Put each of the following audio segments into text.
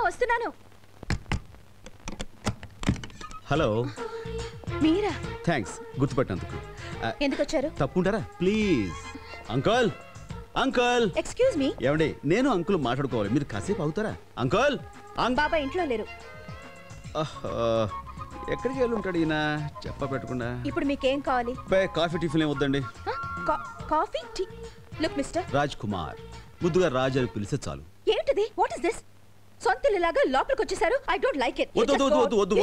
వస్తున్నాను. హలో. మీరా? థ్యాంక్స్ గుర్తుపట్టినందుకు. ఎందుకు వచ్చారు? తప్పుంటారా please. Uncle uncle. Excuse me. ఏమండి నేను అంకుల్ మాట్లాడుకోవాలి, మీరు కాసేపు అవుతారా? అంకుల్. బాబా ఇంట్లో లేరు. ఎక్కడికి వెళ్ళి ఉంటాడు ఈయన చెప్ప పెట్టకుండా? ఇప్పుడు మీకేం కావాలి? కాఫీ టిఫిన్ ఏం వద్దండి. Coffee tea. Look Mister Raj Kumar, ముద్దుగా రాజ్ అని పిలిస్తే చాలు. ఏంటిది? What is this? సొంతలాగా లోపలికి వచ్చేసారు. I don't like it. వద్దు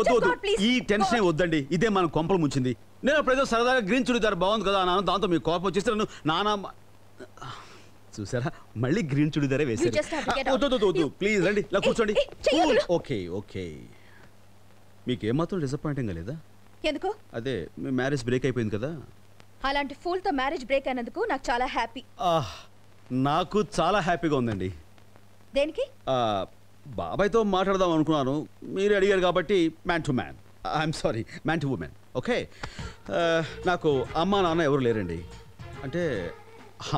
ఈ టెన్షన్ వద్దండి, ఇదే మన కొంపలు ముంచింది. నేను అప్పుడేదో సరదాగా గ్రీన్ చుడిదార్ బాగుంది కదా అన్నాను, దాంతో మీ కోపం వచ్చేసి నానా చూసారా మళ్ళీ గ్రీన్ చుడిదారే వేసారు. వద్దు ప్లీజ్ రండి ఇలా కూర్చోండి. Okay okay. మీకేమాత్రం డిసప్పాయింటింగ్ లేదా? ఎందుకు? అదే మీ మ్యారేజ్ బ్రేక్ అయిపోయింది కదా. అలాంటి ఫూల్ తో మ్యారేజ్ బ్రేక్ అయినందుకు నాకు చాలా హ్యాపీ. నాకు చాలా హ్యాపీగా ఉందండి. దేనికి? బాబాయ్తో మాట్లాడదాం అనుకున్నాను, మీరు అడిగారు కాబట్టి man to man. I'm sorry, man to women. Okay. నాకు అమ్మా నాన్న ఎవరు లేరండి. అంటే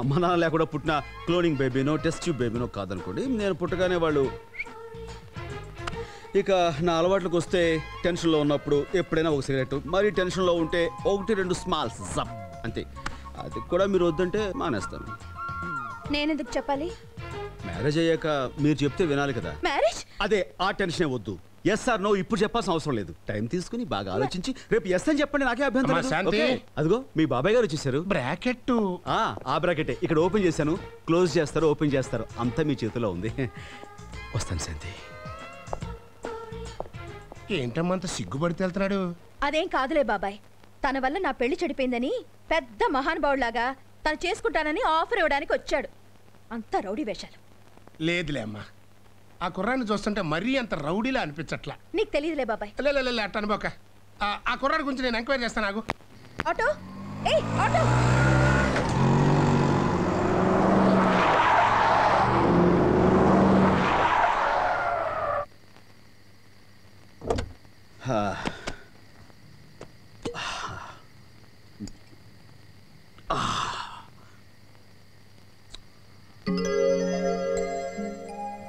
అమ్మా నాన్న లేకుండా పుట్టిన క్లోనింగ్ బేబీనో టెస్ట్ ట్యూబ్ బేబీనో కాదనుకోండి. నేను పుట్టగానే వాళ్ళు. ఇక నా అలవాట్లకు వస్తే టెన్షన్లో ఉన్నప్పుడు ఎప్పుడైనా ఒక సిగరెట్, మరి టెన్షన్లో ఉంటే 1-2 స్మాల్స్ జప్ అంతే. అది కూడా మీరు వద్దంటే మానేస్తాను. నేనెందుకు చెప్పాలి? మ్యారేజ్ అయ్యాక మీరు చెప్తే వినాలి కదా. మ్యారేజ్? అదే ఆ టెన్షనే వద్దు. ఎస్ ఆర్ నో ఇప్పుడు చెప్పాల్సిన అవసరం లేదు. టైం తీసుకుని బాగా ఆలోచించి రేపు ఎస్ అని చెప్పండి, నాకే అభ్యంతరం. అదిగో మీ బాబాయ్ గారు వచ్చేసారు. బ్రాకెట్. ఆ బ్రాకెటే ఇక్కడ ఓపెన్ చేశాను, క్లోజ్ చేస్తారు, ఓపెన్ చేస్తారు, అంతా మీ చేతిలో ఉంది. వస్తాను శాంతి. ఏంటమ్మా అంత సిగ్గుపడితే వెళ్తున్నాడు? అదేం కాదులే బాబాయ్, తన వల్ల నా పెళ్లి చెడిపోయిందని పెద్ద మహానుభావులాగా తను చేసుకుంటానని ఆఫర్ ఇవ్వడానికి వచ్చాడు. అంతా రౌడీ వేషాలు. లేదులే అమ్మా, ఆ కుర్రాన్ని చూస్తుంటే మరీ అంత రౌడీలా అనిపించట్లా. నీకు తెలియదులే బాబాయ్. లే అట్ట అనుకోక. ఆ కుర్రాడి గురించి నేను ఎంక్వైరీ చేస్తాను. నాకు ఆటో. ఏయ్ ఆటో.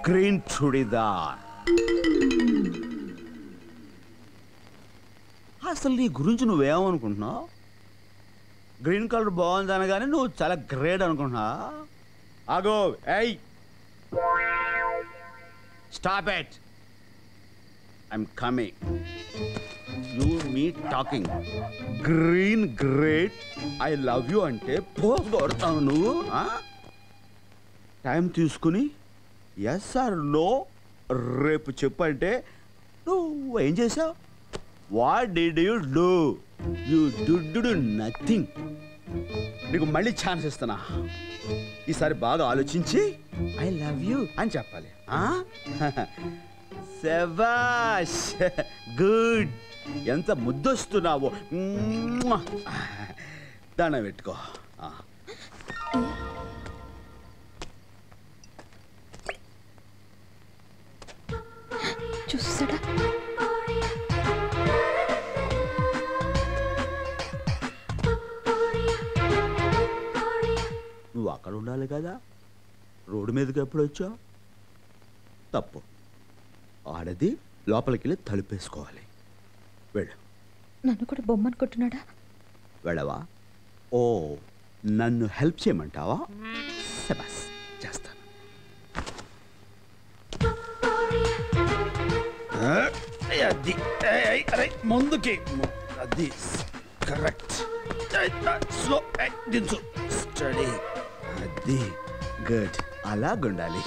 గ్రీన్ చుడిదార్. అసలు నీ గురించి నువ్వేమనుకుంటున్నావు? గ్రీన్ కలర్ బాగుంది అనగానే నువ్వు చాలా గ్రేట్ అనుకుంటున్నా. ఆగో. ఏయ్ stop it. I'm coming. You me talking. Green great I love you అంటే పోజ్ కొడతావు నువ్వు. టైం తీసుకుని ఎస్ ఆర్ నో రేపు చెప్పంటే నువ్వు ఏం చేసావు? What did you do? You do nothing. నీకు మళ్ళీ ఛాన్స్ ఇస్తున్నా. ఈసారి బాగా ఆలోచించి ఐ లవ్ యూ అని చెప్పాలి. శభాష్, గుడ్. ఎంత ముద్దొస్తున్నావో. దండం పెట్టుకో. చూసాడా? నువ్వు అక్కడ ఉండాలి కదా, రోడ్డు మీదకి ఎప్పుడు వచ్చావు? తప్పు. ఆడది లోపలికి వెళ్ళి తలుపేసుకోవాలి. వెళ్ళు. నన్ను కూడా బొమ్మనుకుంటున్నాడా? వెళ్ళవా? ఓ, నన్ను హెల్ప్ చేయమంటావా? శభాష్, చేస్తాను. అది ముందుకి, అది కరెక్ట్. స్లో దించు. స్టడీ. అది గుడ్. అలాగుండాలి.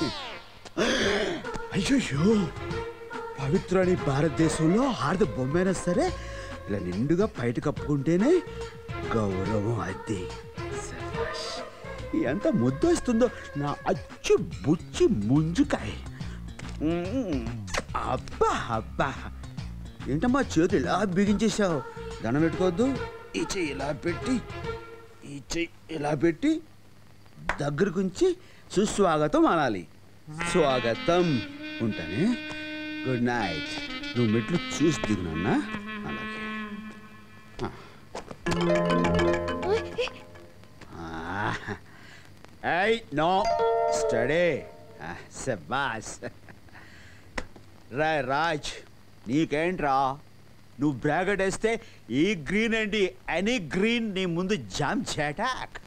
అయ్యో, పవిత్రని భారతదేశంలో ఆడది బొమ్మైనా సరే ఇలా నిండుగా బయట కప్పుకుంటేనే గౌరవం. అది ఎంత ముద్దు వస్తుందో నా అచ్చు బుచ్చి ముంజుకాయ. అబ్బా అబ్బా, ఏంటమ్మా చేతులు ఇలా బిగించేశావు? దండం పెట్టుకోవద్దు. ఈ చెయ్యి ఇలా పెట్టి, ఈ చెయ్యి ఇలా పెట్టి దగ్గరకుంచి సుస్వాగతం అనాలి. స్వాగతం. ఉంటానే. Good night. నువ్వు మెట్లు చూసి దిగునన్నా. అలాగే. No study. శబాష్. రాజ్ నీకేంట్రా, నువ్వు బ్రాకెట్ వేస్తే ఈ గ్రీన్ ఏంటి, ఎనీ గ్రీన్ నీ ముందు జామ్ చేటాక్.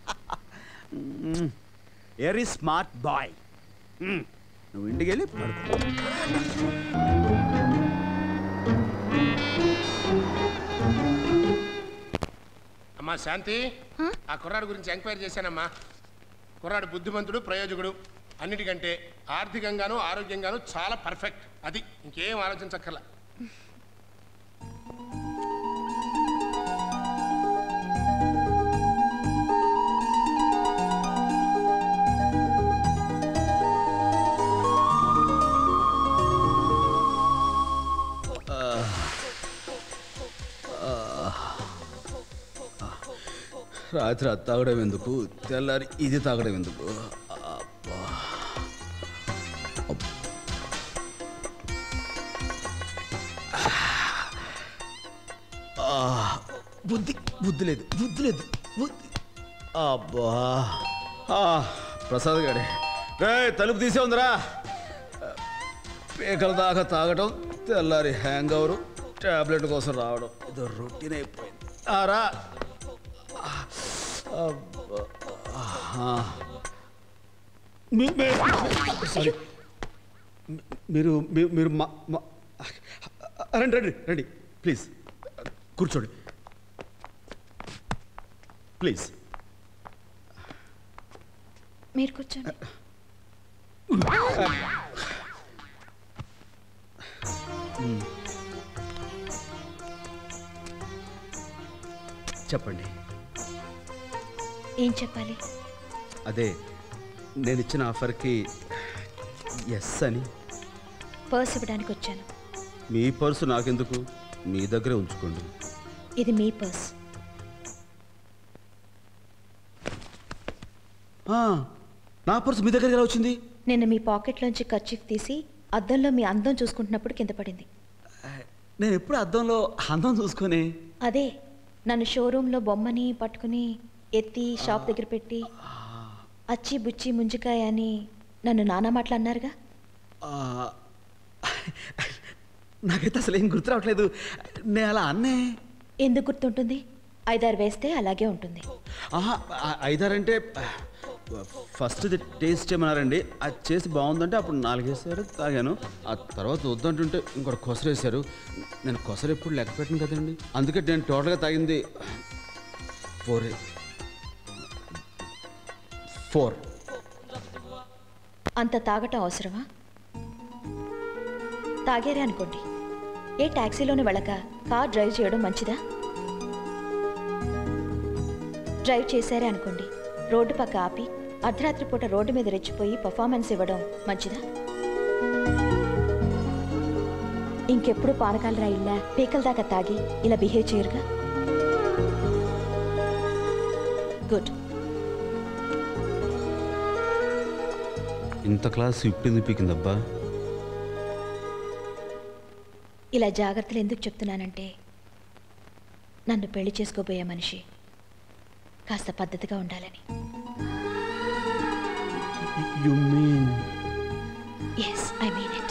Very smart boy. నువ్వు ఇంటికి వెళ్ళి పడుకో. అమ్మా శాంతి, ఆ కుర్రాడు గురించి ఎంక్వైరీ చేశానమ్మా. కుర్రాడు బుద్ధిమంతుడు, ప్రయోజకుడు, అన్నిటికంటే ఆర్థికంగాను ఆరోగ్యంగాను చాలా పర్ఫెక్ట్. అది ఇంకేం ఆలోచించక్కర్లా. రాత్రి అది తాగడం ఎందుకు, తెల్లారి ఇది తాగడం ఎందుకు? బుద్ధి బుద్ధి లేదు, బుద్ధి లేదు, బుద్ధి. అబ్బా ప్రసాద్ గారే, తలుపు తీసే ఉందిరా. పేకల దాకా తాగటం, తెల్లారి హ్యాంగ్ ఓవరు, టాబ్లెట్ కోసం రావడం, ఇదో రొటీన్ అయిపోయింది. రా. మీరు మీరు రండి రండి రండి ప్లీజ్, కూర్చోండి ప్లీజ్. మీరు కూర్చోండి. చెప్పండి. ఏం చెప్పాలి? అదే నేను ఇచ్చిన ఆఫర్కి ఎస్ అని. పర్స్ ఇవ్వడానికి వచ్చాను. మీ పర్సు నాకెందుకు, మీ దగ్గరే ఉంచుకోండి. ఇది మీ పర్స్. నా పర్సు మీ దగ్గరికి ఎలా వచ్చింది? నిన్న మీ పాకెట్లోంచి కర్చీఫ్ తీసి అద్దంలో మీ అందం చూసుకుంటున్నప్పుడు కింద పడింది. నేను ఎప్పుడు అద్దంలో అందం చూసుకొని. అదే నన్ను షోరూంలో బొమ్మని పట్టుకుని ఎత్తి షాప్ దగ్గర పెట్టి అచ్చి బుచ్చి ముంజికాయ అని నన్ను నానా మాటలు అన్నారుగా. నాకైతే అసలు ఏం గుర్తు రావట్లేదు. నేను అలా అన్నే. ఎందుకు గుర్తుంటుంది? 5-6 వేస్తే అలాగే ఉంటుంది. 5-6 అంటే ఫస్ట్ టేస్ట్ చేయమన్నారండి. అది చేసి బాగుందంటే అప్పుడు 4 వేసారు, తాగాను. ఆ తర్వాత వద్దంటుంటే ఇంకోటి కొసరు వేశారు. నేను కొసరు ఎప్పుడు లెక్క పెట్టను కదండి, అందుకే నేను టోటల్గా తాగింది 4. అంత తాగటం అవసరమా? తాగారే అనుకోండి, ఏ ట్యాక్సీలోనే వెళ్ళక కార్ డ్రైవ్ చేయడం మంచిదా? డ్రైవ్ చేశారే అనుకోండి, రోడ్డు పక్క ఆపి అర్ధరాత్రి పూట రోడ్డు మీద రెచ్చిపోయి పర్ఫార్మెన్స్ ఇవ్వడం మంచిదా? ఇంకెప్పుడు పానకాల రాయిల్లా పీకల దాకా తాగి ఇలా బిహేవ్ చేయరుగా. గుడ్. ఇంత క్లాస్ ఇప్పుడు పీకిందబ్బా. ఇలా జాగ్రత్తలు ఎందుకు చెప్తున్నానంటే, నన్ను పెళ్లి చేసుకోబోయే మనిషి కాస్త పద్ధతిగా ఉండాలని. You mean? Yes, I mean it.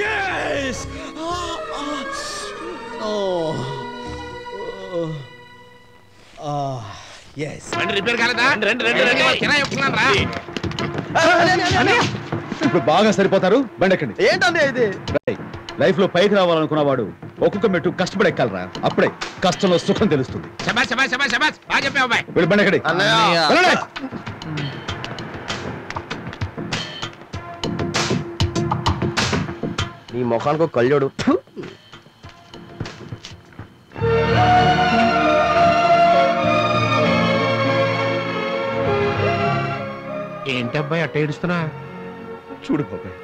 Yes! Yes. Repair కాలేదా? ఇప్పుడు బాగా సరిపోతారు. బండి ఎక్కండి. ఏంటండి ఇది? లైఫ్ లో పైకి రావాలనుకున్నవాడు ఒక్కొక్క మెట్టు కష్టపడి ఎక్కాలరా. అప్పుడే కష్టంలో సుఖం తెలుస్తుంది. బండి ఎక్కండి. నీ ముఖానికి ఒక కళ్ళోడు. ఏంటబ్బాయి అట్ట ఏడుస్తున్నా? చూడు బాబాయ్,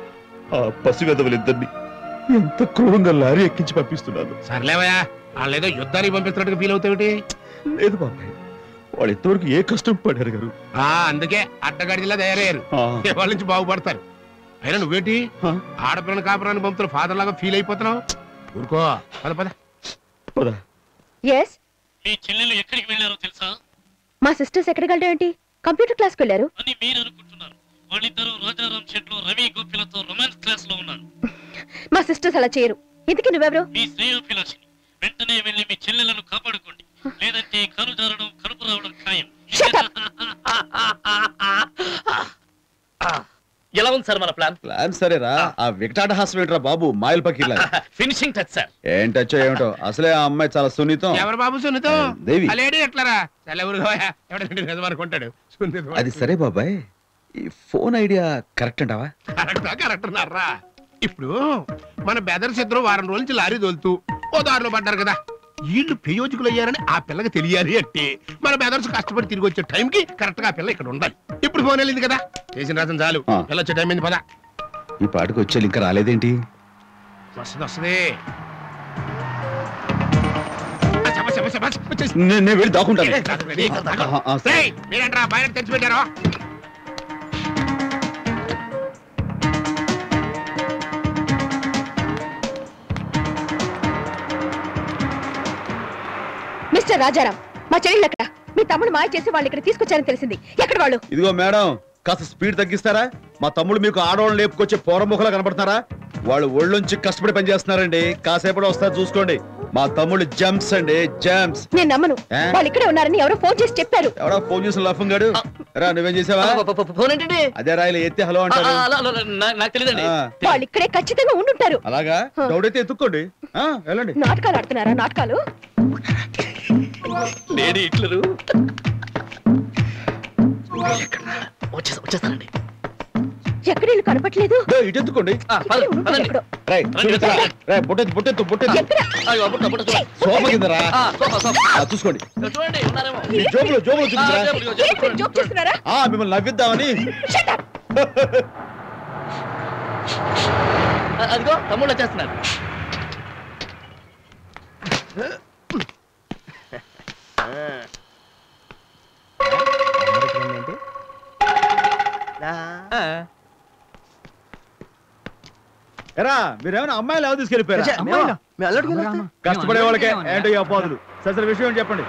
ఆ పసివెదవులిద్దరిని ఎంత క్రూరంగా లారీ ఎక్కించి పంపిస్తున్నాను. సర్లేవయా, వాళ్ళేదో యుద్ధానికి పంపిస్తున్నట్టుగా ఫీల్ అవుతావుటి? లేదు బాబాయ్, వాళ్ళు ఇంతవరకు ఏ కష్టం పడారు గారు. అందుకే అడ్డగాడిలా తయారయ్యారు. వాళ్ళ నుంచి బాగుపడతారు. అయినా నువ్వేంటి ఆడపిల్లని కాపురాన్ని పంపుతున్న ఫాదర్ లాగా ఫీల్ అయిపోతున్నావు? ఊరుకో, పద పద పద. ఎస్, మీ చెల్లెలు ఎక్కడికి వెళ్ళారో తెలుసా? మా సిస్టర్స్ ఎక్కడికి వెళ్ళడం ఏంటి? కంప్యూటర్ క్లాస్కి వెళ్ళారు అని మీరు అనుకుంటున్నారు. వాళ్ళిద్దరూ రాజారాం షెడ్ లో రవి గోపిలతో రొమాన్స్ క్లాస్ లో ఉన్నారు. మా సిస్టర్స్ అలా చేయరు. ఇంతకీ నువ్వెవరు? మీ శ్రేయోభిలాషిని. వెంటనే వెళ్ళి మీ చెల్లెలను కాపాడుకోండి, లేదంటే కను జారడం కడుపు రావడం ఖాయం. ఎలా ఉంది సార్ మన ప్లాన్? ప్లాన్ సరేరా, ఆ వికటాట హాస్యం ఏంట్రా బాబు, మాయిల్ పకీర్లా. Finishing touch sir. ఏం టచ్ ఏమిటో, అసలే ఆ అమ్మాయి చాలా సున్నితం. ఎవరు బాబు సున్నితం? దేవి. లేడీ ఎట్లారా ఎవడుకుంటాడు. అది సరే బాబాయ్, ఈ ఫోన్ ఐడియా కరెక్ట్ అంటావా? కరెక్ట్ అన్నారా? ఇప్పుడు మన బెదర్స్ ఇద్దరు వారం రోజుల నుంచి లారీ తోలుతూ ఓ దారిలో పడ్డారు కదా. వీళ్ళు ప్రయోజకులు అయ్యారని ఆ పిల్లకి తెలియాలి అంటే మన బెదర్స్ కష్టపడి తిరిగి వచ్చే టైంకి కరెక్ట్ గా ఆ పిల్ల ఇక్కడ ఉండాలి. ఇప్పుడు ఫోన్ వెళ్ళింది కదా, చేసిన రాసం చాలు. పిల్ల వచ్చే టైం అయింది పదా. ఈ పాటకు వచ్చే ఇంకా రాలేదేంటి? వస్తుంది. నేను వెళ్ళి దాక్కుంటాను. మీరంటారా బయట తెచ్చిపెట్టారో? మిస్టర్ రాజారాం, మా చెల్లెళ్ళు ఎక్కడ? మీ తమ్ముడు మాయ చేసి వాళ్ళు ఇక్కడ తీసుకొచ్చారని తెలిసింది. ఎక్కడ వాళ్ళు? ఇదిగో మేడం, కాస్త స్పీడ్ తగ్గిస్తారా? మా తమ్ముడు మీకు ఆడవాళ్ళు లేపుకొచ్చే పోరముఖలా కనపడుతున్నారా? వాళ్ళు ఒళ్ళొంచి కష్టపడి పని చేస్తున్నారండి. కాసేపటి వస్తారు చూసుకోండి. మా తమ్ముడు జంప్స్ అండి, జంప్స్. నేను నమ్మను. వాళ్ళు ఇక్కడే ఉన్నారని ఎవరో ఫోన్ చేసి చెప్పారు. ఎవడో ఫోన్ చేసిన లఫంగాడు. రా, నువ్వేం చేసావా? ఫోన్ ఏంటండి? అదే రాయిలు ఎత్తి హలో అంటారు. నాకు తెలియదండి. వాళ్ళు ఇక్కడే ఖచ్చితంగా ఉండుంటారు. అలాగా? డౌడైతే ఎత్తుక్కోండి. వెళ్ళండి. నాటకాలు ఆడుతున్నారా? నాటకాలు? లేడీ హిట్లరు వచ్చేస్తానండి. ఎక్కడ ఇల్లు కనపట్లేదు. ఇటు ఎత్తుకోండి. ఎక్కడో. సోఫా కిందరా చూసుకోండి. జోబులో జోబులో చూపించరా? ఏంటి జోక్ చేస్తున్నారా? మిమ్మల్ని నవ్విద్దామని. అదిగో తమ్ముళ్ళు వచ్చేస్తున్నారు. ఎరా, మీరేమైనా అమ్మాయిలు ఎవరు తీసుకెళ్ళిపోయారా? కష్టపడే వాళ్ళకే ఏంటో అపోదులు. సరే విషయం చెప్పండి.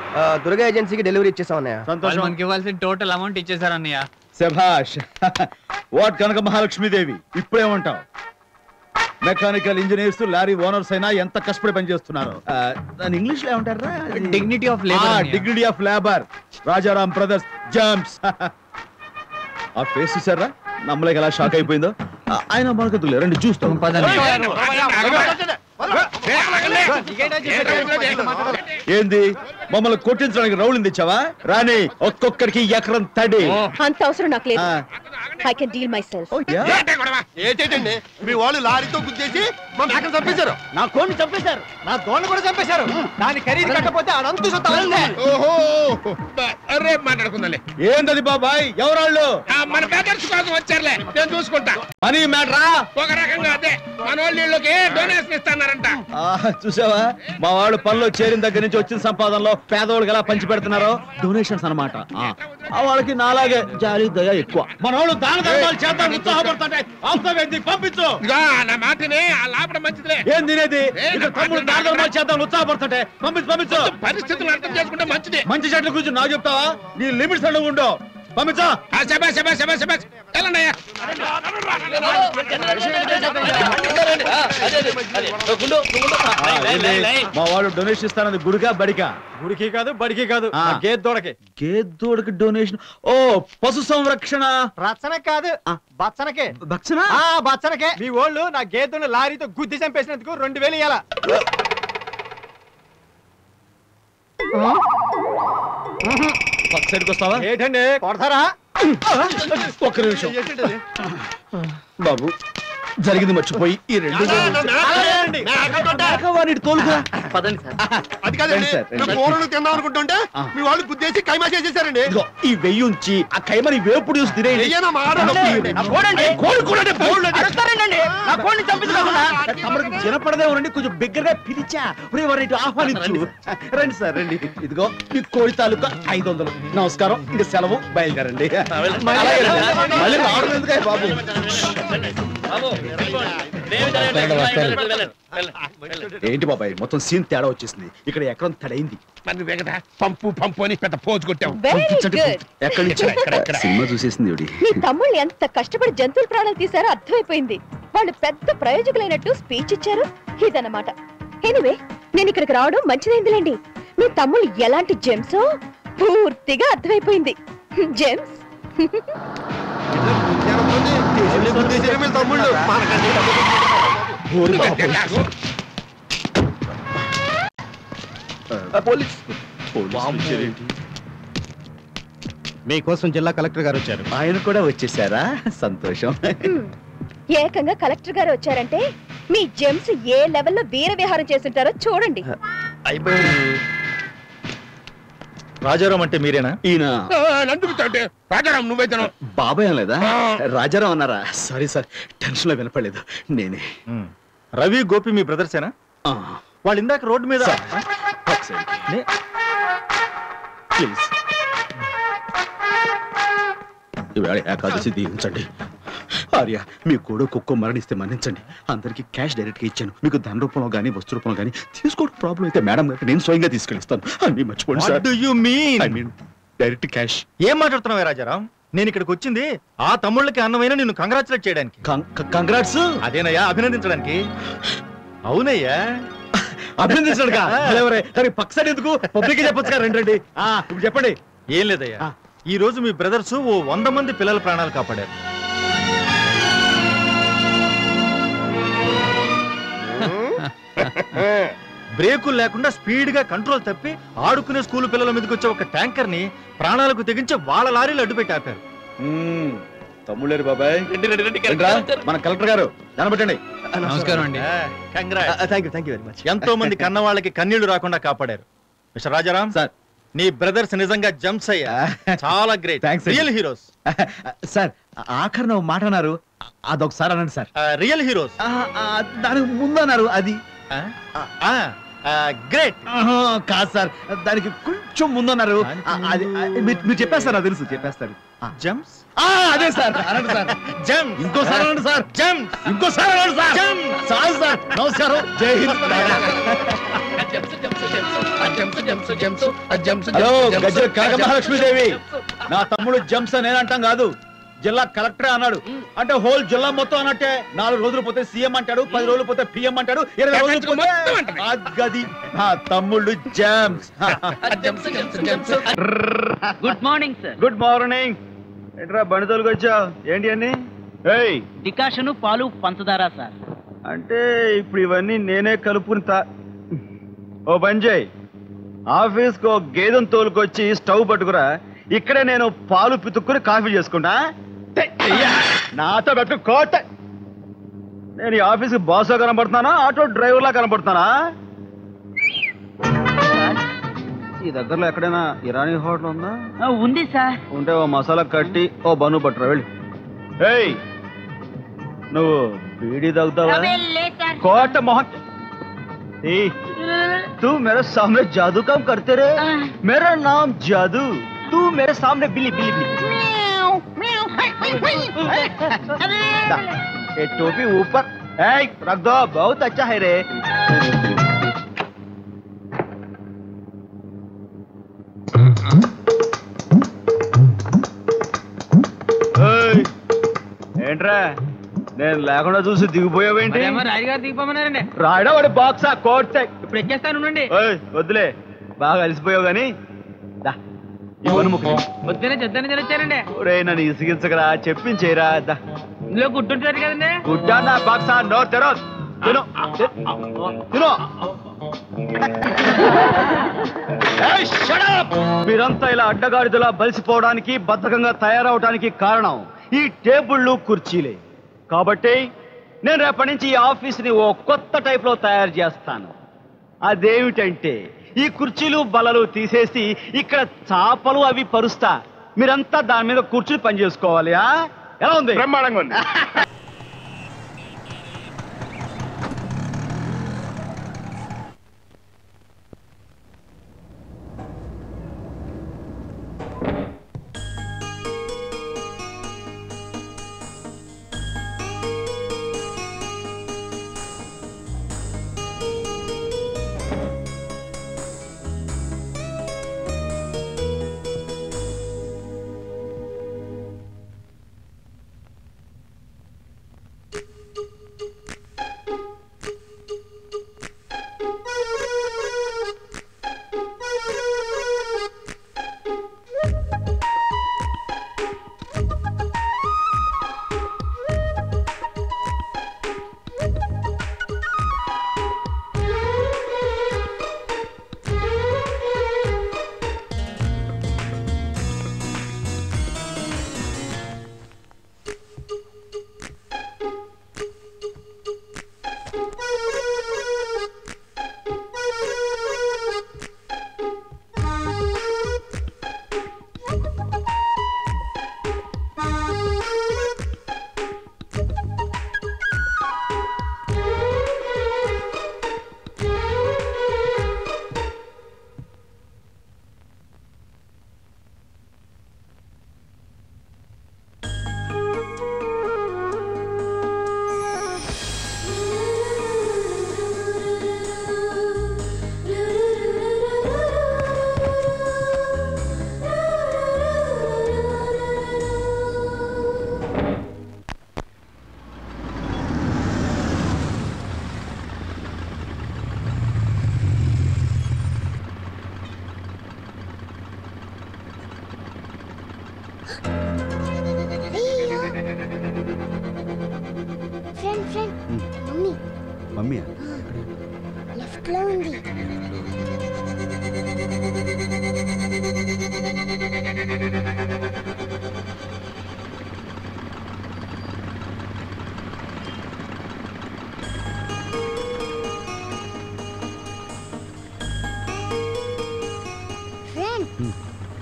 దుర్గా ఏజెన్సీకి డెలివరీ ఇచ్చేసాం అన్నయ్య. సంతోషం. మనకి ఇవ్వాల్సిన టోటల్ అమౌంట్ ఇచ్చేసారు అన్నయ్య. శభాష్. వాట్ కనక మహాలక్ష్మీదేవి, ఇప్పుడేమంటావు? మెకానికల్ ఇంజనీర్స్, లారీ ఓనర్స్ అయినా ఎంత కష్టపడి పని చేస్తున్నారు. దాని ఇంగ్లీష్ లో ఏమంటారా? Dignity of labour. Dignity of labour. Rajaram brothers jumps. ఆ ఫేస్ చూసారా, నమ్మలేక ఎలా షాక్ అయిపోయిందో. ఆయన మనకు రండి చూస్తాం. ఏంది, మమ్మల్ని కొట్టించడానికి రౌలింది తెచ్చావా? రాని, ఒక్కొక్కరికి ఎకరం తడి. అంత అవసరం నాకు లేదు. I can deal my self. ఏంటండి మీ వాళ్ళు లారీతో గుద్దేసి మా మేకను చంపేశారు. నా కోడిని చంపేశారు, నా దోణి కూడా చంపేశారు. దాని ఖరీదు కట్టకపోతే అడంతు ఓహో, రేపు మాట్లాడుకుందాలే. ఏంటది బాబాయ్, ఎవరాళ్ళు? మన బెదర్స్ కోసం వచ్చారులే, నేను చూసుకుంటా. మనీ మ్యాటరా? ఒక రకంగా అదే, మన వాళ్ళకి డొనేషన్ ఇస్తున్నారంట. చూసావా, మా వాళ్ళు పనిలో చేరిన దగ్గర నుంచి వచ్చిన సంపాదనలో పేదవాళ్ళకి ఎలా పంచి పెడుతున్నారో. డొనేషన్స్ అన్నమాట. వాళ్ళకి నాలాగే జాలి దయ ఎక్కువ. మన వాళ్ళు దాన ధర్మాలు చేద్దాం ఉత్సాహపడుతుంటే పంపించు. నా మాటనే లాపడం మంచిదిలే. ఏం తినేది? తమ్ముడు దాన ధర్మాలు చేద్దాం ఉత్సాహపడుతుంటే పంపించు. పరిస్థితులు అర్థం చేసుకుంటే మంచిదే. మంచి చెట్ల గురించి నాకు చెప్తావా? నీ లిమిట్స్ అడుగు ఉండవు. పంపించా. మా వాడు డొనేషన్ ఇస్తానది గుడికా బడికా? గుడికి కాదు, బడికి కాదు, గేద్ దూడకి. గేద్ దూడకి డొనేషన్. ఓ, పశు సంరక్షణ. రచన కాదు, బచ్చనకే. భక్షణ? బచ్చనకే. మీ వాళ్ళు నా గేదెను లారీతో గుద్ది చంపేసినందుకు 2000 ఇయ్యాల. సైడ్కి వస్తావా? ఏంటండి కొడతారా? ఒక్క నిమిషం బాబు, జరిగింది మర్చిపోయి ఈ రెండు తోలుకురా. అది కాదండి, కూరలు తిందాం అనుకుంటుంటే మీ వాళ్ళు గుద్దేసి కైమా చేసేసారండి. ఈ వెయ్యి ఉంచి ఆ కైమని వేపుడు చూసి తినేయండి. వినపడదేమోనండి, కొంచెం బిగ్గరగా పిలిచా ఆహ్వానించు. రండి సార్, రండి. ఇదిగో మీ కోడి తాలూకా 500. నమస్కారం, ఇది సెలవు, బయలుదేరండి. మళ్ళీ రావడం ఎందుకే బాబు? ఏంటి బాబాయ్ మొత్తం సీన్ తేడా వచ్చేసింది. ఇక్కడ ఎక్కడ తడైంది. పంపు పంపు అని పెద్ద పోజు కొట్టావు. ఎక్కడి నుంచి సినిమా చూసేసింది. మీ తమ్ముళ్ళు ఎంత కష్టపడి జంతువుల ప్రాణాలు తీశారో అర్థమైపోయింది. వాళ్ళు పెద్ద ప్రయోజకులైనట్టు స్పీచ్ ఇచ్చారు. ఇదన్నమాట. ఎనివే నేను ఇక్కడికి రావడం మంచిదైందిలేండి. మీ తమ్ముళ్ళు ఎలాంటి జెమ్సో పూర్తిగా అర్థమైపోయింది. జెమ్స్ మీకోసం జిల్లా కలెక్టర్ గారు వచ్చారు. ఆయన కూడా వచ్చేసారా? సంతోషం. ఏకంగా కలెక్టర్ గారు వచ్చారంటే మీ జెమ్స్ ఏ లెవెల్లో వీర విహారం చేస్తుంటారో చూడండి. రాజారాం అంటే మీరేనా? ఈయన రాజారాం నువ్వైతే బాబాయ్ లేదా? రాజారాం అన్నారా? సారీ సార్, టెన్షన్ లో వినపడలేదు. నేనే. రవి గోపి మీ బ్రదర్సేనా? వాళ్ళు ఇందాక రోడ్డు మీద ప్లీజ్ ఇవాళ ఏకాదశి దీవించండి. ఆర్య, మీ కూడా కుక్క మరణిస్తే మన్నించండి. అందరికి క్యాష్ డైరెక్ట్ గా ఇచ్చాను. మీకు ధన రూపంలో గానీ వస్తు రూపంలో గానీ తీసుకోవడం ప్రాబ్లం అయితే మేడం గారికి నేను స్వయంగా తీసుకెళ్ళిస్తాను. అన్ని మర్చిపోండి sir. I mean direct cash. ఏం మాట్లాడుతున్నావే రాజారాం? నేను ఇక్కడికి వచ్చింది ఆ తమ్ముళ్ళకి అన్నమైన నిన్ను కంగ్రాచులేట్ చేయడానికి. కంగ్రాట్స్. అదేనయ్యా, అభినందించడానికి. అవునయ్యా, అభినందించడానికి. పక్కసారి ఎందుకు పబ్లిక్ చెప్పొచ్చు కదా. రండి ఇప్పుడు చెప్పండి. ఏం లేదయ్యా, ఈ రోజు మీ బ్రదర్స్ ఓ 100 మంది పిల్లల ప్రాణాలు కాపాడారు. బ్రేకులు లేకుండా స్పీడ్ గా కంట్రోల్ తప్పి ఆడుకునే స్కూల్ పిల్లల మీదకి వచ్చే ఒక ట్యాంకర్ ని ప్రాణాలకు తెగించి వాళ్ళ లారీలు అడ్డుపెట్టి ఆపారు. తమ్ముళ్ళేరు బాబాయ్. మన కలెక్టర్ గారు దానబెట్టండి. నమస్కారం అండి. ఎంతో మంది కన్న వాళ్ళకి కన్నీళ్లు రాకుండా కాపాడారు. మిస్టర్ రాజారాం సార్, నీ బ్రదర్స్ నిజంగా జంప్స్ అయ్యా. చాలా గ్రేట్. Real heroes. సార్ ఆఖరణ మాట అన్నారు, అదొకసారి అనండి సార్. Real heroes. దానికి ముందు అన్నారు, అది గ్రేట్ కాదు సార్. దానికి కొంచెం ముందు అన్నారు, అది మీరు చెప్పేస్తారు. నాకు తెలుసు, చెప్పేస్తారు. జంప్స్. అదే సార్, అనండి సార్. జంప్. ఇంకోసారి అనండి సార్. జంప్. ఇంకోసారి అనండి సార్. చాలు సార్. నమస్కారం. జై హింద్. హలో గజ కనకమహాలక్ష్మీదేవి, నా తమ్ముడు జంప్స్ నేనంటాం కాదు, జిల్లా కలెక్టర్ అన్నాడు. అంటే హోల్ జిల్లా మొత్తం అన్నట్టే. 4 రోజులు పోతే సీఎం అంటాడు, 10 రోజులు పోతే పిఎం అంటాడు, 20 రోజులు పోతే గది. నా తమ్ముళ్ళు jumps. Good morning sir. Good morning. ఏంట్రా బండి తోలుకు వచ్చావు? ఏంటి అన్ని? డికాషను, పాలు, పంచదార సార్. అంటే ఇప్పుడు ఇవన్నీ నేనే కలుపుకుని ఓ పని చేయి, ఆఫీస్కి ఒక గేదెను తోలుకొచ్చి స్టవ్ పట్టుకురా. ఇక్కడే నేను పాలు పితుక్కుని కాఫీ చేసుకుంటా. నాతో పెట్టుకు కోట. నేను ఈ ఆఫీస్కి బాస్గా కనబడుతున్నానా, ఆటో డ్రైవర్లా కనబడుతున్నానా? ఈ దగ్గరలో ఎక్కడైనా ఇరానీ హోటల్ ఉందా? ఉంది సార్. ఉంటే ఓ మసాలా కట్టి ఓ బన్ను పట్టురా వెళ్ళి. ఏయ్, నువ్వు బీడీ తాగుతావా? కోట మొహం. तू मेरे सामने जादू काम करते रहे. मेरा नाम जादू, तू मेरे सामने बिल्ली बिल्ली बिल्ली. ये टोपी ऊपर रख दो. बहुत अच्छा है रे. ఏంట్రా నేను లేకుండా చూసి దిగిపోయావేంటి? రాయడం వాడి బాక్స్ కోట్ ఇప్పుడు ఎక్కేస్తాను. వద్దులే, బాగా అలసిపోయావు గాని పొద్దునే చెద్దని తినొచ్చారండి. ఒరే నన్ను ఇసిగించకరా, చెప్పించేరా. ఇందులో గుడ్డుంటారు కదండి. గుడ్డా నా బాక్స్ నోరు తెరో. తిను తిను. మీరంతా ఇలా అడ్డగాడిదలా బలిసిపోవడానికి, బద్ధకంగా తయారవడానికి కారణం ఈ టేబుళ్ళు, కుర్చీలే. కాబట్టి నేను రేపటి నుంచి ఈ ఆఫీస్ని ఓ కొత్త టైప్లో తయారు చేస్తాను. అదేమిటంటే ఈ కుర్చీలు బల్లలు తీసేసి ఇక్కడ చాపలు అవి పరుస్తా. మీరంతా దాని మీద కూర్చుని పని చేసుకోవాలి. ఎలా ఉంది? బ్రహ్మాండంగా ఉంది. మమ్మీ లెఫ్ట్ లో ఉంది. ఫ్రెండ్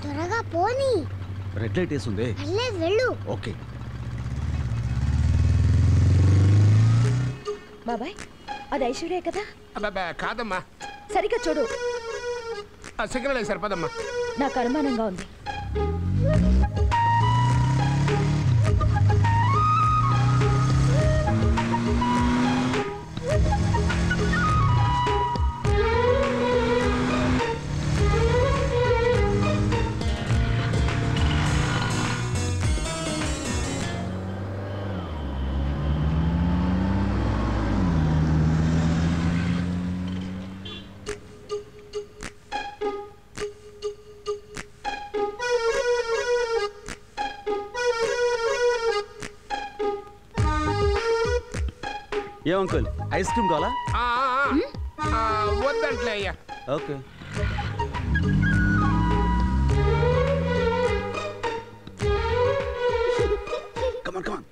త్వరగా పోనీ. రెడ్ లైట్ వేసుంది. పర్లేదు వెళ్ళు. ఓకే బాబాయ్ అది ఐశ్వర్య కదా? అబ్బా కాదమ్మా, సరిగ్గా చూడు. సిగ్నల్ వేసారు పదమ్మా. నాకు అనుమానంగా ఉంది. ఏ అంకుల్ ఐస్ క్రీమ్ కావాలా? వద్దంట్లే అయ్యా. ఓకే కమాన్ కమాన్.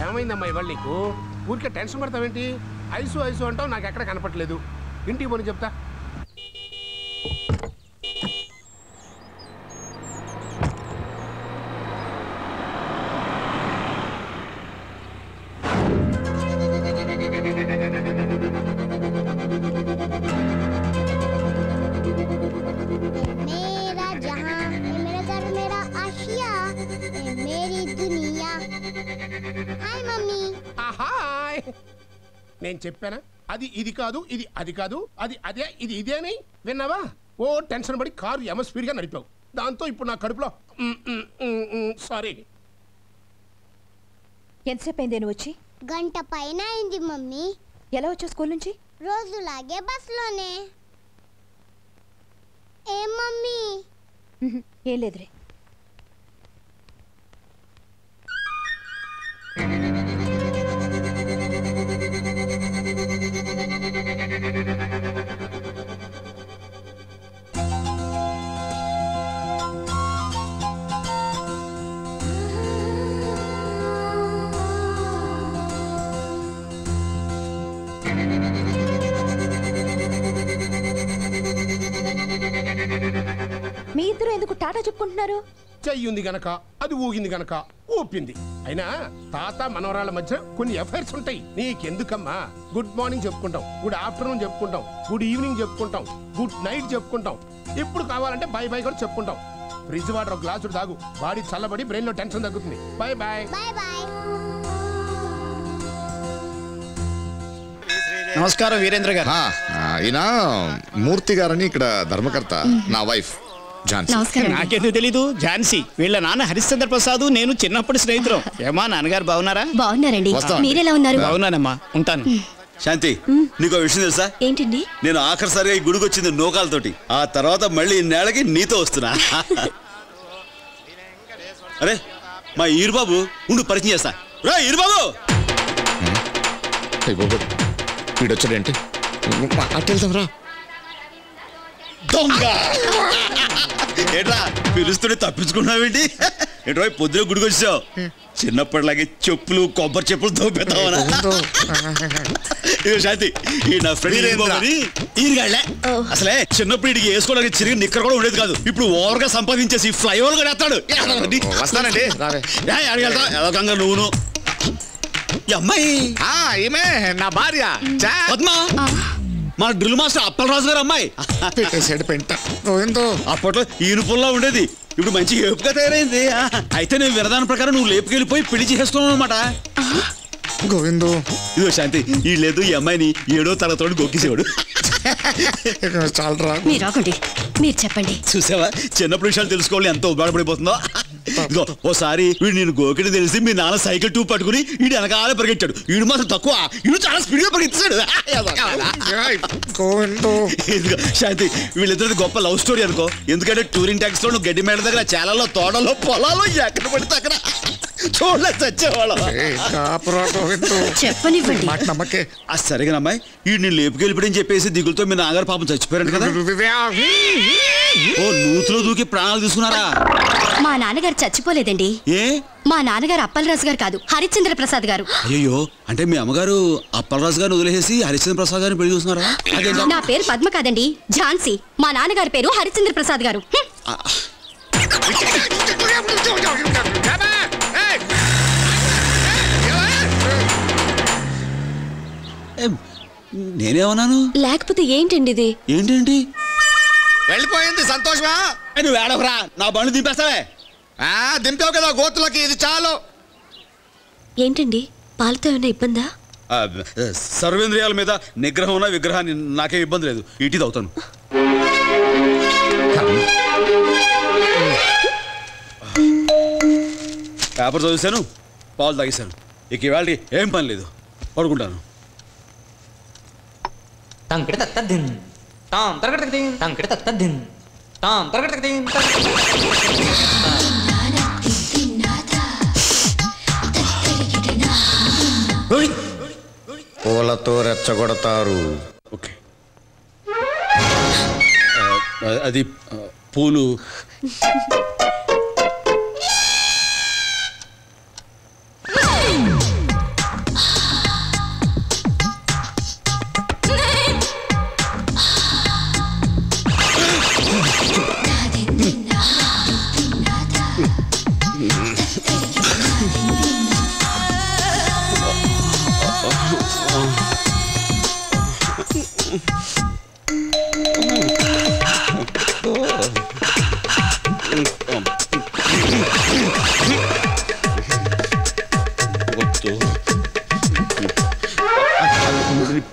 ఏమైందమ్మా ఇవాళ నీకు? ఊరికే టెన్షన్ పడతావేంటి? ఐసు ఐసు అంటావు, నాకు ఎక్కడ కనపట్లేదు. ఇంటికి పోని చెప్తా. मेरा जहां मेरा घर मेरा आशिया मेरी दुनिया. Hi mummy. హాయ్. నేను చెప్పానా అది ఇది కాదు, ఇది అది కాదు, అది అదే, ఇది ఇదే అని? విన్నావా? ఓ టెన్షన్ పడి కారు ఎమ స్పీడ్గా నడిపావు. దాంతో ఇప్పుడు నా కడుపులో సారీ. ఎంతసేపు అయింది నువ్వు వచ్చి? గంట పైన అయింది మమ్మీ. ఎలా వచ్చావు స్కూల్ నుంచి? రోజులాగే బస్సులోనే. ఏం మమ్మీ? ఏం లేదురే. మీ ఇద్దరు ఎందుకు టాటా చెప్పుకుంటున్నారు? చెయ్యింది గనక, అది ఊగింది గనక ఊపింది. అయినా తాత మనవరాళ్ళ మధ్య కొన్ని ఎఫైర్స్ ఉంటాయి. నీకెందుకమ్మా? గుడ్ మార్నింగ్ చెప్పుకుంటాం, గుడ్ ఆఫ్టర్నూన్ చెప్పుకుంటాం, గుడ్ ఈవినింగ్ చెప్పుకుంటాం, గుడ్ నైట్ చెప్పుకుంటాం. ఇప్పుడు కావాలంటే బై బై కూడా చెప్పుకుంటాం. ఫ్రిడ్జ్ వాటర్ ఒక గ్లాసు తాగు, బాడీ చల్లబడి బ్రెయిన్ లో టెన్షన్ తగ్గుతుంది. Bye bye. Bye bye. నమస్కారం వీరేంద్ర గారు. ఈయన మూర్తి గారని ఇక్కడ ధర్మకర్త, నా వైఫ్ ఝాన్సీ. నాకేదో తెలీదు. ఝాన్సీ వీళ్ళ నాన్న హరిశ్చంద్ర ప్రసాద్, నేను చిన్నప్పుడు స్నేహితులం. ఏమా నాన్నగారు బాగున్నారా? బాగున్నారండి. మీరెలా ఉన్నారు? బాగున్నానమ్మా, ఉంటాను. శాంతి, నీకు విషయం తెలుసా? ఏంటండి? నేను ఆఖరిసారిగా ఈ గుడికి వచ్చింది నూకాలతోటి. ఆ తర్వాత మళ్ళీ ఇన్నేళ్ళకి నీతో వస్తున్నా. అరే మా ఈరుబాబు ఉండు, పరిచయం చేస్తా. రా ఈరుబాబు. వీడొచ్చాడేంటి? అటు వెళ్దాం రా. దొంగ ఏట్రా పిలుస్తుంటే తప్పించుకున్నావేంటి? ఏంటో పొద్దున గుడికి వచ్చావు. చిన్నప్పటిలాగే చెప్పులు, కొబ్బరి చెప్పులు తోపేద్దామనా? శాంతి ఈ నా ఫ్రెండ్ ఈరుగాళ్లే. అసలే చిన్నప్పుడు ఇడికి వేసుకోవడానికి చిరిగి నిక్కర కూడా ఉండేది కాదు. ఇప్పుడు ఓవర్ గా సంపాదించేసి ఫ్లైఓవర్ కూడా వేస్తాడు. వస్తానండి. అడిగెళ్తా ఎదకంగా నువ్వును. ఈ అమ్మాయి ఈమె నా భార్య పద్మా, మన డ్రిల్ మాస్టర్ అప్పలరాజు గారు అమ్మాయి. అప్పట్లో ఈనుపుల్లా ఉండేది, ఇప్పుడు మంచి ఏపుగా తయారైంది. అయితే నేను విరదాని ప్రకారం నువ్వు లేపుకెళ్ళిపోయి పెళ్లి చేసుకున్నావు అనమాట. గోవిందు ఇదో శాంతి ఈ లేదు ఈ అమ్మాయిని 7వ తరగతి గొక్కిసేవాడు. చాలరా మీరు ఆగండి, మీరు చెప్పండి. చూసావా చిన్నప్పుడు విషయాలు తెలుసుకోవాలి ఎంత ఉపయోగపడిపోతుందో. ఇదిగో ఓసారి వీడు నేను గోకిని తెలిసి మీ నాన్న సైకిల్ టూ పట్టుకుని వీడు వెనకాల పరిగెట్టాడు. వీడు మాత్రం తక్కువ, వీడు చాలా స్పీడ్ గా పరిగెత్తాడు. ఇదిగో శాంతి వీళ్ళిద్దరిది గొప్ప లవ్ స్టోరీ అనుకో. ఎందుకంటే టూరింగ్ ట్యాక్స్ లో గడ్డి మేడ దగ్గర చాలలో తోటలో పొలాలు ఎక్కడ పడితే అక్కడ చూడలేదు చచ్చేవాళ్ళం. చెప్పనివ్వండి. నమ్మకే సరిగా అమ్మాయి వీడు నేను లేపుకెళ్ళిపోయని చెప్పేసి దిగులతో మీ నాన్నగారు పాపం చచ్చిపోయాడు కదా. ఓ నూతులో దూకి ప్రాణాలు తీసుకున్నారా? మా నాన్నగారు చచ్చిపోలేదండి. ఏ మా నాన్నగారు అప్పలరాజు గారు కాదు, హరిశ్చంద్ర ప్రసాద్ గారు. అయ్యో అంటే మీ అమ్మగారు అప్పలరాజు గారిని వదిలేసి హరిశ్చంద్ర ప్రసాద్ గారిని పెళ్లి చూస్తున్నారా? నా పేరు పద్మ కాదండి, ఝాన్సీ. మా నాన్నగారి పేరు హరిశ్చంద్ర ప్రసాద్ గారు. నేనేమన్నాను? లేకపోతే ఏంటండి ఇది? ఏంటండి వెళ్ళిపోయింది సంతోషమా? నువ్వు వేడవరా, నా బండి దింపేస్తావే. దింపావు కదా గోతులకి, ఇది చాలు. ఏంటండి పాలతో ఏమైనా ఇబ్బందా? సర్వేంద్రియాల మీద నిగ్రహం ఉన్న విగ్రహాన్ని నాకేం ఇబ్బంది లేదు, ఇటీ తాగుతాను. పేపర్ చదివేశాను, పాలు తాగేశాను. ఇక ఇవాళ ఏం పని లేదు, పడుకుంటాను. పూలతో రెచ్చగొడతారు. ఓకే అది పూలు.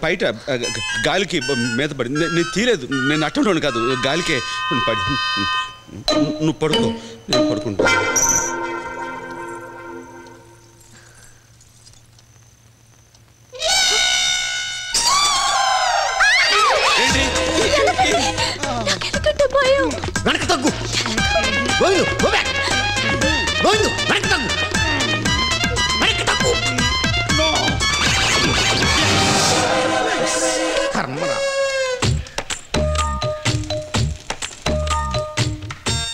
బయట గాలికి మీద పడి నేను తీలేదు, నేను అట్టంలోను కాదు, గాలికే పడి. నువ్వు పడుకో, నేను పడుకుంటా. వెనక్కి తగ్గు గోవిందు, గో బ్యాక్ గోవిందు, వెనక్కి తగ్గు, వెనక్కి తగ్గు.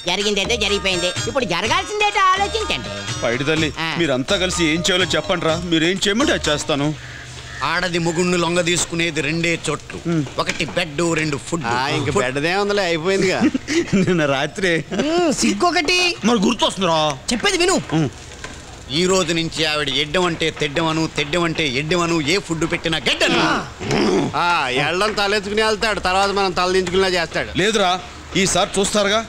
జరిగిందైతే జరిగిపోయింది, ఇప్పుడు జరగాల్సిందేటో ఆలోచించండి. పైడి తల్లి మీరంతా కలిసి ఏం చేయాలో చెప్పండి రా, మీరేం చేయమంటే అది చేస్తాను. ఆడది ముగుణ్ణి లొంగ తీసుకునేది 2 చోట్లు, ఒకటి బెడ్, 2 ఫుడ్. ఇంక బెడ్దే ఉందిలే, అయిపోయిందిగా. నిన్న రాత్రి సిగ్గొకటి మరి గుర్తొస్తుందిరా, చెప్పేది విను. ఈ రోజు నుంచి ఆవిడ ఎడ్డం అంటే తెడ్డమను, తెడ్డం అంటే ఎడ్డమను, ఏ ఫుడ్ పెట్టినా గడ్డను. ఎళ్ళం తలెత్తుకుని వెళ్తాడు, తర్వాత మనం తల దించుకునేలా చేస్తాడు. లేదురా ఈసారి చూస్తారుగా.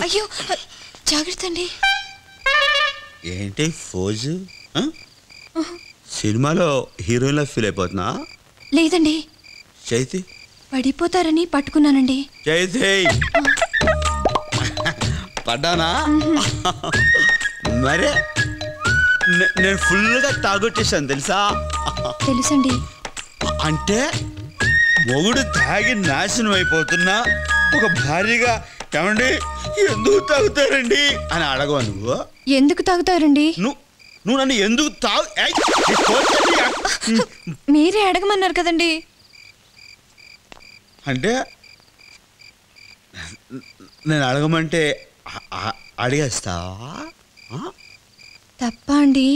అయ్యో జాగ్రత్త అండి. ఏంటి ఫోజు? సినిమాలో హీరోయిన్లా ఫీల్ అయిపోతున్నా? లేదండి, చైతి పడిపోతారని పట్టుకున్నానండి. చైతి పడ్డానా? మరే నేను ఫుల్గా తాగొట్టేశాను తెలుసా? తెలుసండి. అంటే మొగుడు తాగి నాశనం అయిపోతున్నా ఒక భార్యగా ఏమండి ఎందుకు తాగుతారండి అని అడగవా నువ్వు? ఎందుకు తాగుతారండి? నువ్వు నన్ను ఎందుకు తాగు మీరే అడగమన్నారు కదండి. అంటే నేను అడగమంటే అడిగేస్తావా? తప్ప అండి?